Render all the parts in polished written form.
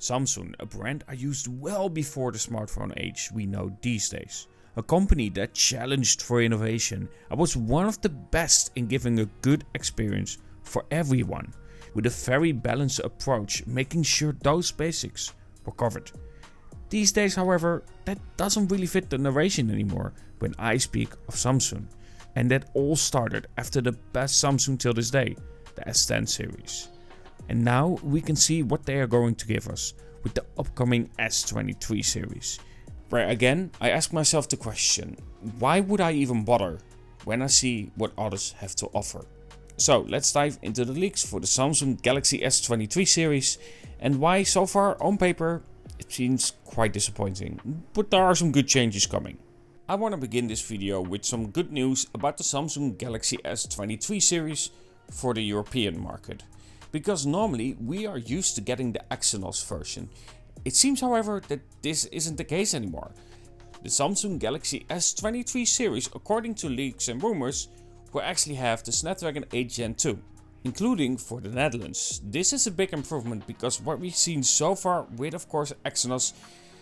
Samsung, a brand I used well before the smartphone age we know these days. A company that challenged for innovation and was one of the best in giving a good experience for everyone, with a very balanced approach, making sure those basics were covered. These days, however, that doesn't really fit the narration anymore when I speak of Samsung. And that all started after the best Samsung till this day, the S10 series. And now we can see what they are going to give us with the upcoming S23 series. Where again, I ask myself the question, why would I even bother when I see what others have to offer? So let's dive into the leaks for the Samsung Galaxy S23 series and why so far on paper it seems quite disappointing, but there are some good changes coming. I want to begin this video with some good news about the Samsung Galaxy S23 series for the European market. Because normally we are used to getting the Exynos version. It seems however that this isn't the case anymore. The Samsung Galaxy S23 series, according to leaks and rumors, will actually have the Snapdragon 8 Gen 2, including for the Netherlands. This is a big improvement because what we've seen so far with of course Exynos,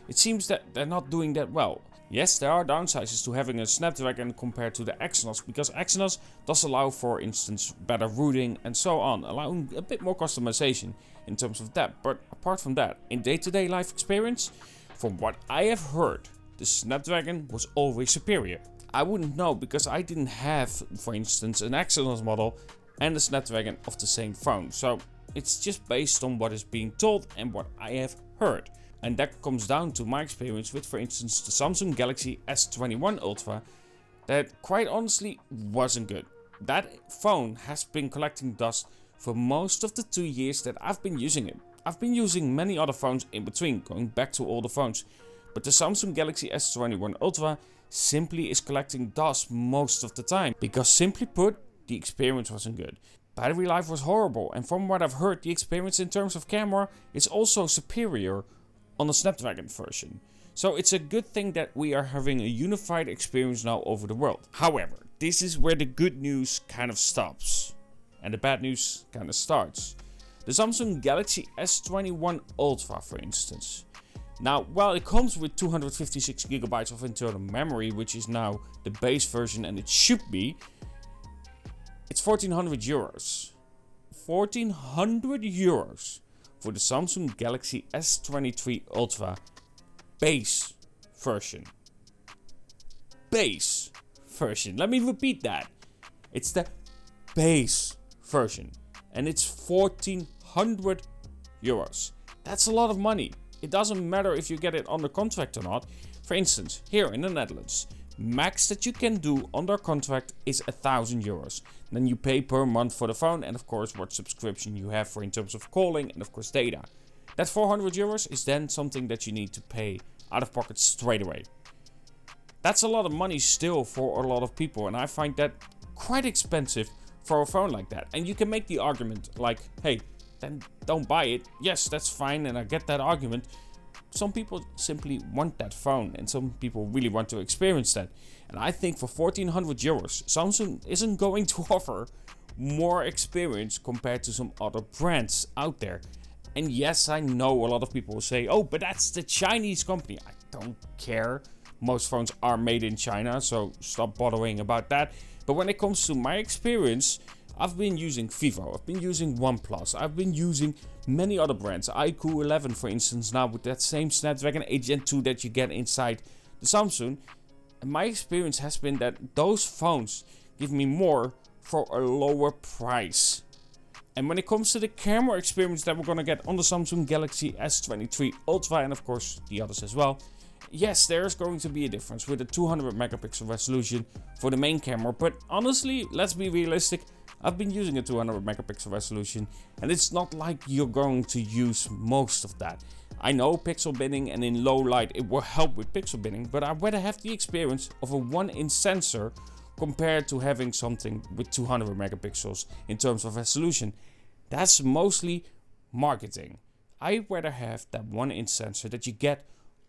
it seems that they're not doing that well. Yes, there are downsides to having a Snapdragon compared to the Exynos, because Exynos does allow, for instance, better routing and so on, allowing a bit more customization in terms of that. But apart from that, in day-to-day life experience, from what I have heard, the Snapdragon was always superior. I wouldn't know because I didn't have, for instance, an Exynos model and a Snapdragon of the same phone. So it's just based on what is being told and what I have heard. And that comes down to my experience with, for instance, the Samsung Galaxy S21 Ultra, that quite honestly wasn't good. That phone has been collecting dust for most of the 2 years that I've been using it. I've been using many other phones in between, going back to older phones. But the Samsung Galaxy S21 Ultra simply is collecting dust most of the time. Because simply put, the experience wasn't good. Battery life was horrible, and from what I've heard, the experience in terms of camera is also superior on the Snapdragon version. So it's a good thing that we are having a unified experience now over the world. However, this is where the good news kind of stops and the bad news kind of starts. The Samsung Galaxy S21 Ultra, for instance. Now, while it comes with 256 GB of internal memory, which is now the base version and it should be, it's 1400 euros. 1400 euros for the Samsung Galaxy S23 Ultra base version. Base version. Let me repeat that. It's the base version. And it's 1400 euros. That's a lot of money. It doesn't matter if you get it under contract or not. For instance, here in the Netherlands, max that you can do under contract is 1000 euros. Then you pay per month for the phone and of course what subscription you have for in terms of calling and of course data. That 400 euros is then something that you need to pay out of pocket straight away. That's a lot of money still for a lot of people, and I find that quite expensive for a phone like that. And you can make the argument like, hey, then don't buy it. Yes, that's fine, and I get that argument. Some people simply want that phone and some people really want to experience that. And I think for 1400 euros, Samsung isn't going to offer more experience compared to some other brands out there. And yes, I know a lot of people will say, oh, but that's the Chinese company. I don't care. Most phones are made in China, so stop bothering about that. But when it comes to my experience, I've been using Vivo, I've been using OnePlus, I've been using many other brands. iQOO 11 for instance, now with that same Snapdragon 8 Gen 2 that you get inside the Samsung. And my experience has been that those phones give me more for a lower price. And when it comes to the camera experience that we're gonna get on the Samsung Galaxy S23 Ultra and of course the others as well, yes, there's going to be a difference with a 200 megapixel resolution for the main camera. But honestly, let's be realistic. I've been using a 200 megapixel resolution and it's not like you're going to use most of that. I know pixel binning and in low light it will help with pixel binning, but I'd rather have the experience of a 1-inch sensor compared to having something with 200 megapixels in terms of resolution. That's mostly marketing. I'd rather have that 1-inch sensor that you get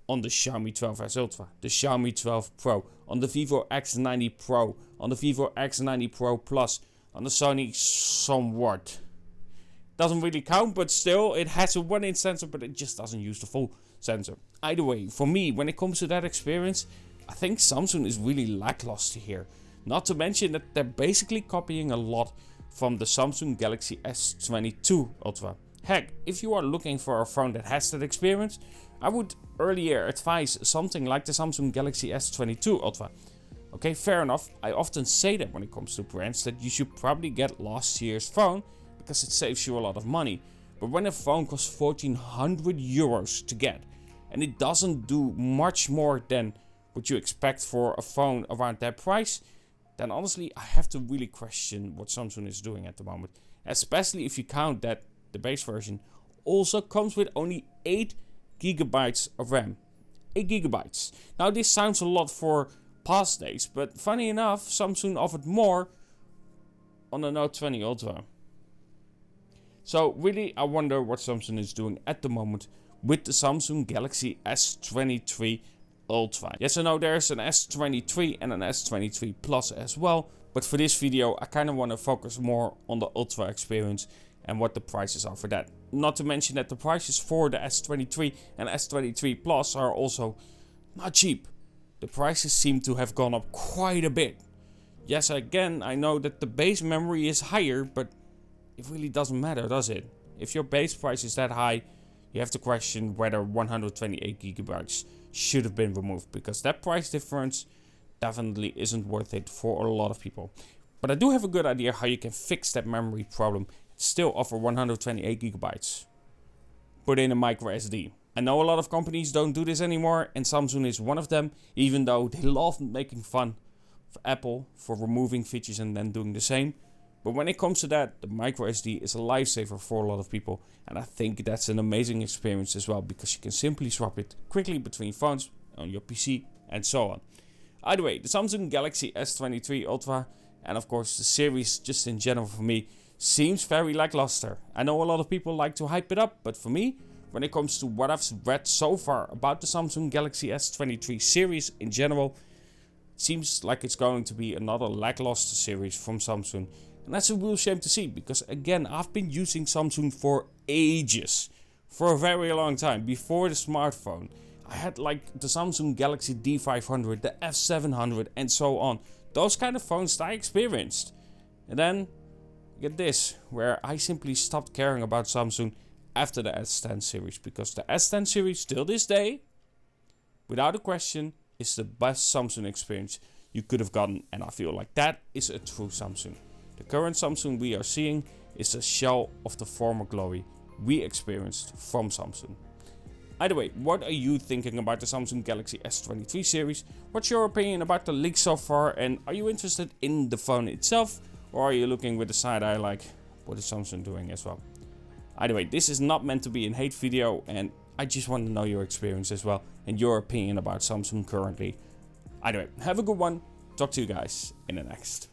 on the Xiaomi 12S Ultra, the Xiaomi 12 Pro, on the Vivo X90 Pro, on the Vivo X90 Pro Plus, on the Sony somewhat. Doesn't really count, but still, it has a 1-inch sensor, but it just doesn't use the full sensor. Either way, for me, when it comes to that experience, I think Samsung is really lackluster here. Not to mention that they're basically copying a lot from the Samsung Galaxy S22 Ultra. Heck, if you are looking for a phone that has that experience, I would earlier advise something like the Samsung Galaxy S22 Ultra. Okay, fair enough. I often say that when it comes to brands, that you should probably get last year's phone because it saves you a lot of money. But when a phone costs 1400 euros to get, and it doesn't do much more than what you expect for a phone around that price, then honestly I have to really question what Samsung is doing at the moment. Especially if you count that the base version also comes with only 8 GB of RAM. 8 GB. Now this sounds a lot for past days, but funny enough, Samsung offered more on the Note 20 Ultra. So really, I wonder what Samsung is doing at the moment with the Samsung Galaxy S23 Ultra. Yes, I know there's an S23 and an S23 Plus as well, but for this video I kind of want to focus more on the Ultra experience and what the prices are for that. Not to mention that the prices for the S23 and S23 Plus are also not cheap. The prices seem to have gone up quite a bit. Yes, again, I know that the base memory is higher, but it really doesn't matter, does it? If your base price is that high, you have to question whether 128 GB should have been removed, because that price difference definitely isn't worth it for a lot of people. But I do have a good idea how you can fix that memory problem and still offer 128 GB. Put in a micro SD. I know a lot of companies don't do this anymore, and Samsung is one of them, even though they love making fun of Apple for removing features and then doing the same. But when it comes to that, the micro SD is a lifesaver for a lot of people, and I think that's an amazing experience as well, because you can simply swap it quickly between phones, on your PC, and so on. Either way, the Samsung Galaxy S23 Ultra, and of course the series just in general for me, seems very lackluster. I know a lot of people like to hype it up, but for me, when it comes to what I've read so far about the Samsung Galaxy S23 series in general, it seems like it's going to be another lackluster series from Samsung. And that's a real shame to see, because again, I've been using Samsung for ages. For a very long time, before the smartphone. I had like the Samsung Galaxy D500, the F700 and so on. Those kind of phones that I experienced. And then, get this, where I simply stopped caring about Samsung after the S10 series. Because the S10 series, still this day, without a question, is the best Samsung experience you could have gotten. And I feel like that is a true Samsung. The current Samsung we are seeing is a shell of the former glory we experienced from Samsung. Either way, what are you thinking about the Samsung Galaxy S23 series? What's your opinion about the leak so far, and are you interested in the phone itself, or are you looking with a side eye like, what is Samsung doing as well? Either way, this is not meant to be a hate video, and I just want to know your experience as well and your opinion about Samsung currently. Either way, have a good one. Talk to you guys in the next.